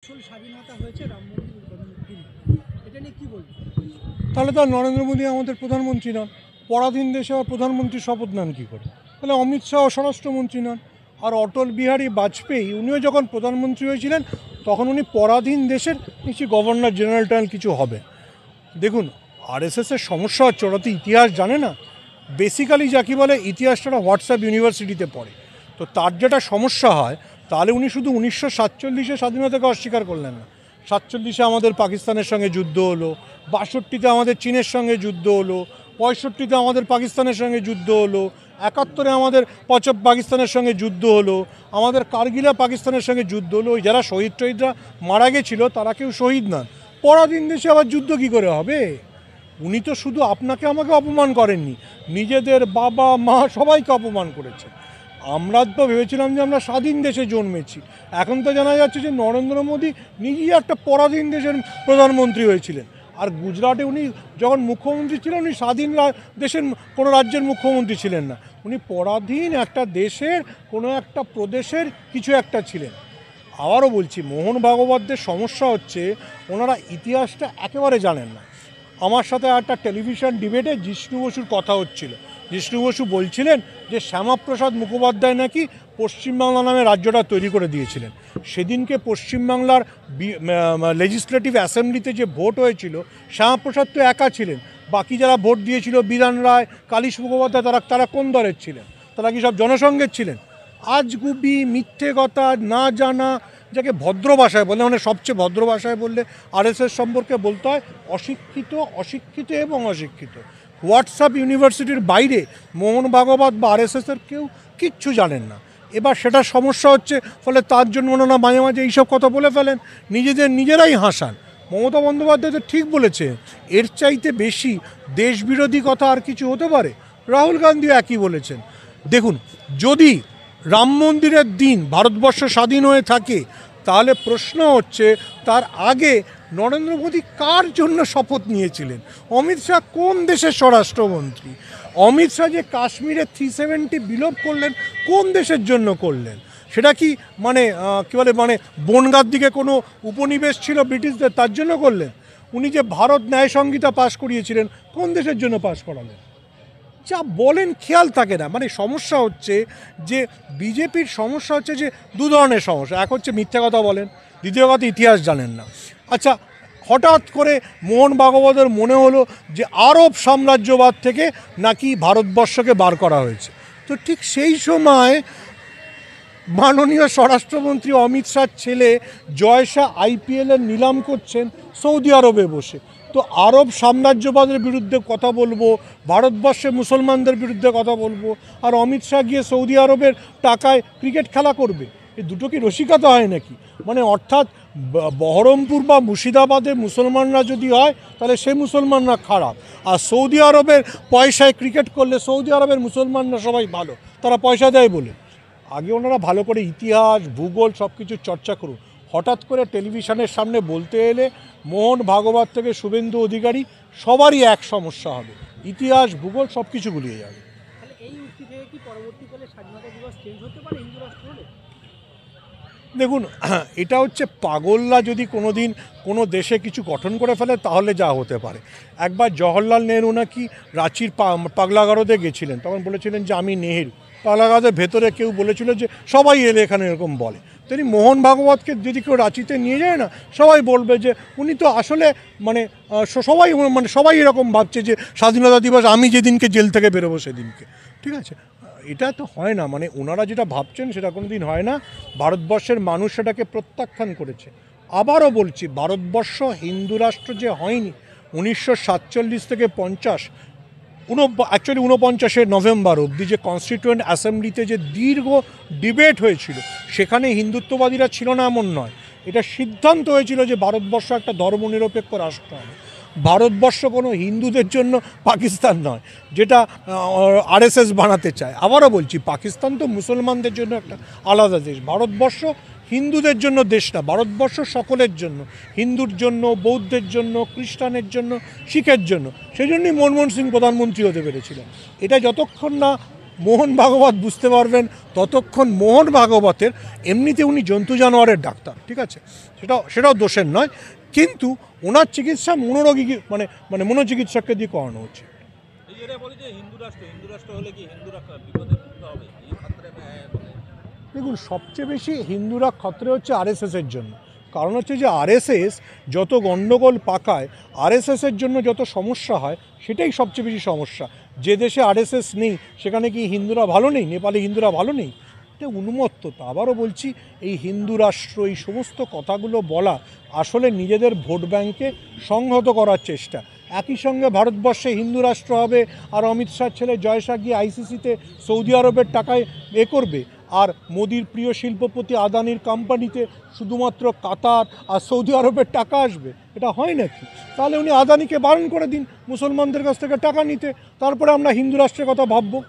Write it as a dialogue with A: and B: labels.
A: আসল স্বাধীনতা হয়েছে রাম মন্দির উদ্বোধনের দিন। এটা নিয়ে কি বলবেন?
B: তাহলে তো আর নরেন্দ্র মোদী আমাদের প্রধানমন্ত্রী নন। পরাধীন দেশে আর প্রধানমন্ত্রী শপথ নেন কী করে? তাহলে অমিত শাহ স্বরাষ্ট্রমন্ত্রী নন। আর অটল বিহারী বাজপেয়ী উনিও যখন প্রধানমন্ত্রী হয়েছিলেন তখন উনি পরাধীন দেশের নিশ্চয়ই গভর্নর জেনারেল টাইল কিছু হবে। দেখুন, আরএসএসের সমস্যা হচ্ছে ওরা তো ইতিহাস জানে না। বেসিক্যালি যাকে বলে ইতিহাসটা হোয়াটসঅ্যাপ ইউনিভার্সিটিতে পড়ে। তো তার যেটা সমস্যা হয়, তাহলে উনি শুধু 1947-এ স্বাধীনতাকে অস্বীকার করলেন না। 47-এ আমাদের পাকিস্তানের সঙ্গে যুদ্ধ হলো, 62-তে আমাদের চীনের সঙ্গে যুদ্ধ হলো, 65-তে আমাদের পাকিস্তানের সঙ্গে যুদ্ধ হলো, 71-এ আমাদের পাকিস্তানের সঙ্গে যুদ্ধ হলো, আমাদের কারগিলে পাকিস্তানের সঙ্গে যুদ্ধ হলো। ওই যারা শহীদরা মারা গেছিলো তারা কেউ শহীদ নন। পরাধীন দেশে আবার যুদ্ধ কী করে হবে? উনি তো শুধু আপনাকে আমাকে অপমান করেননি, নিজেদের বাবা মা সবাইকে অপমান করেছে। আমরা তো ভেবেছিলাম যে আমরা স্বাধীন দেশে জন্মেছি, এখন তো জানা যাচ্ছে যে নরেন্দ্র মোদী নিজেই একটা পরাধীন দেশের প্রধানমন্ত্রী হয়েছিলেন। আর গুজরাটে উনি যখন মুখ্যমন্ত্রী ছিলেন উনি স্বাধীন দেশের কোনো রাজ্যের মুখ্যমন্ত্রী ছিলেন না, উনি পরাধীন একটা দেশের কোনো একটা প্রদেশের কিছু একটা ছিলেন। আবারও বলছি, মোহন ভাগবতদের সমস্যা হচ্ছে ওনারা ইতিহাসটা একেবারে জানেন না। আমার সাথে একটা টেলিভিশন ডিবেটে জিষ্ণু বসুর কথা হচ্ছিল। জিষ্ণু বসু বলছিলেন যে শ্যামাপ্রসাদ মুখোপাধ্যায় নাকি পশ্চিমবাংলা নামে রাজ্যটা তৈরি করে দিয়েছিলেন। সেদিনকে পশ্চিমবাংলার লেজিসলেটিভ অ্যাসেম্বলিতে যে ভোট হয়েছিল, শ্যামাপ্রসাদ তো একা ছিলেন, বাকি যারা ভোট দিয়েছিল বিধান রায়, কালীশ মুখোপাধ্যায়, তারা কোন দলের ছিলেন? তারা কি সব জনসংঘের ছিলেন? আজগুবি মিথ্যে কথা, না জানা, যাকে ভদ্র ভাষায় বলে, মানে সবচেয়ে ভদ্র ভাষায় বললে আরএসএস সম্পর্কে বলতে হয় অশিক্ষিত এবং অশিক্ষিত। হোয়াটসঅ্যাপ ইউনিভার্সিটির বাইরে মোহন ভাগবত বা আরএসএসের কেউ কিচ্ছু জানেন না। এবার সেটা সমস্যা হচ্ছে, ফলে তার জন্য ওনারা মাঝে মাঝে এইসব কথা বলে ফেলেন, নিজেরাই হাসান। মমতা বন্দ্যোপাধ্যায় তো ঠিক বলেছে, এর চাইতে বেশি দেশবিরোধী কথা আর কিছু হতে পারে? রাহুল গান্ধীও একই বলেছেন। দেখুন, যদি রাম মন্দিরের দিন ভারতবর্ষ স্বাধীন হয়ে থাকে, তাহলে প্রশ্ন হচ্ছে তার আগে নরেন্দ্র মোদী কার জন্য শপথ নিয়েছিলেন? অমিত শাহ কোন দেশের স্বরাষ্ট্রমন্ত্রী? অমিত শাহ যে কাশ্মীরে 370 বিলোপ করলেন কোন দেশের জন্য করলেন? সেটা কি কী বলে বনগাঁর দিকে কোনো উপনিবেশ ছিল ব্রিটিশদের, তার জন্য করলেন? উনি যে ভারত ন্যায় সংহিতা পাশ করিয়েছিলেন কোন দেশের জন্য পাশ করালেন? যা বলেন খেয়াল থাকে না। সমস্যা হচ্ছে যে বিজেপির সমস্যা হচ্ছে যে দু ধরনের সমস্যা। এক হচ্ছে মিথ্যা কথা বলেন, দ্বিতীয় কথা ইতিহাস জানেন না। আচ্ছা, হঠাৎ করে মোহন ভাগবতের মনে হলো যে আরব সাম্রাজ্যবাদ থেকে নাকি ভারতবর্ষকে বার করা হয়েছে। তো ঠিক সেই সময় মাননীয় স্বরাষ্ট্রমন্ত্রী অমিত শাহর ছেলে জয় শাহ আইপিএলের নিলাম করছেন সৌদি আরবে বসে। তো আরব সাম্রাজ্যবাদের বিরুদ্ধে কথা বলবো, ভারতবর্ষে মুসলমানদের বিরুদ্ধে কথা বলবো, আর অমিত শাহ গিয়ে সৌদি আরবের টাকায় ক্রিকেট খেলা করবে? এই দুটো কি রসিকতা হয় নাকি? অর্থাৎ বহরমপুর বা মুর্শিদাবাদে মুসলমানরা যদি হয় তাহলে সে মুসলমানরা খারাপ, আর সৌদি আরবের পয়সায় ক্রিকেট করলে সৌদি আরবের মুসলমানরা সবাই ভালো, তারা পয়সা দেয় বলে। আগে ওনারা ভালো করে ইতিহাস ভূগোল সব কিছু চর্চা করুন। হঠাৎ করে টেলিভিশনের সামনে বলতে এলে মোহন ভাগবত থেকে শুভেন্দু অধিকারী সবারই এক সমস্যা হবে, ইতিহাস ভূগোল সব কিছু গুলিয়ে যাবে।
A: এই উক্তি থেকে কি পরবর্তীকালে স্বাধীনতা দিবস চেঞ্জ হতে পারে হিন্দু রাষ্ট্র হলে?
B: দেখুন, এটা হচ্ছে পাগলরা যদি কোনো দিন কোনো দেশে কিছু গঠন করে ফেলে তাহলে যা হতে পারে। একবার জওহরলাল নেহরু নাকি রাঁচির পাগলাগারদে গেছিলেন, তখন বলেছিলেন যে আমি নেহেরু। পাগলাগারদের ভেতরে কেউ বলেছিল যে সবাই এলে এখানে এরকম বলে। তিনি মোহন ভাগবতকে যদি কেউ রাঁচিতে নিয়ে যায় না, সবাই বলবে যে উনি তো আসলে সবাই এরকম ভাবছে যে স্বাধীনতা দিবস আমি যেদিনকে জেল থেকে বেরোবো সেদিনকে। ঠিক আছে, এটা তো হয় না। ওনারা যেটা ভাবছেন সেটা কোনো দিন হয় না। ভারতবর্ষের মানুষ সেটাকে প্রত্যাখ্যান করেছে। আবারও বলছি, ভারতবর্ষ হিন্দু রাষ্ট্র যে হয়নি 1947 থেকে 49 নভেম্বর অবধি যে কনস্টিটিউয়েন্ট অ্যাসেম্বলিতে যে দীর্ঘ ডিবেট হয়েছিল, সেখানে হিন্দুত্ববাদীরা ছিল না এমন নয়। এটা সিদ্ধান্ত হয়েছিল যে ভারতবর্ষ একটা ধর্মনিরপেক্ষ রাষ্ট্র হবে। ভারতবর্ষ কোনো হিন্দুদের জন্য পাকিস্তান নয়, যেটা আরএসএস বানাতে চায়। আবারও বলছি, পাকিস্তান তো মুসলমানদের জন্য একটা আলাদা দেশ, ভারতবর্ষ হিন্দুদের জন্য দেশ না, ভারতবর্ষ সকলের জন্য, হিন্দুর জন্য, বৌদ্ধের জন্য, খ্রিস্টানের জন্য, শিখের জন্য। সেই জন্যই মনমোহন সিং প্রধানমন্ত্রী হতে পেরেছিলেন। এটা যতক্ষণ না মোহন ভাগবত বুঝতে পারবেন ততক্ষণ মোহন ভাগবতের এমনিতে উনি জন্তু জানোয়ারের ডাক্তার, ঠিক আছে, সেটাও দোষের নয়, কিন্তু ওনার চিকিৎসা মনোরোগী মানে মনোচিকিৎসককে দিয়ে করানো উচিত। দেখুন, সবচেয়ে বেশি হিন্দুরা খতরে হচ্ছে আরএসএসের জন্য। কারণ হচ্ছে যে আরএসএস যত গণ্ডগোল পাকায়, আরএসএসের জন্য যত সমস্যা হয়, সেটাই সবচেয়ে বেশি সমস্যা। যে দেশে আরএসএস নেই সেখানে কি হিন্দুরা ভালো নেই, নেপালে হিন্দুরা ভালো নেই? এটা উন্মত্ততা। আবারও বলছি, এই হিন্দু রাষ্ট্র, এই সমস্ত কথাগুলো বলা আসলে নিজেদের ভোট ব্যাংকে সংহত করার চেষ্টা। একই সঙ্গে ভারতবর্ষে হিন্দু রাষ্ট্র হবে আর অমিত শাহর ছেলে জয়শাহ গিয়ে আইসিসিতে সৌদি আরবের টাকায় করবে, আর মোদির প্রিয় শিল্পপতি আদানির কোম্পানিতে শুধুমাত্র কাতার আর সৌদি আরবের টাকা আসবে। এটা হয় নাকি? তাহলে উনি আদানিকে বারণ করে দিন মুসলমানদের কাছ থেকে টাকা নিতে, তারপরে আমরা হিন্দু রাষ্ট্রের কথা ভাববো।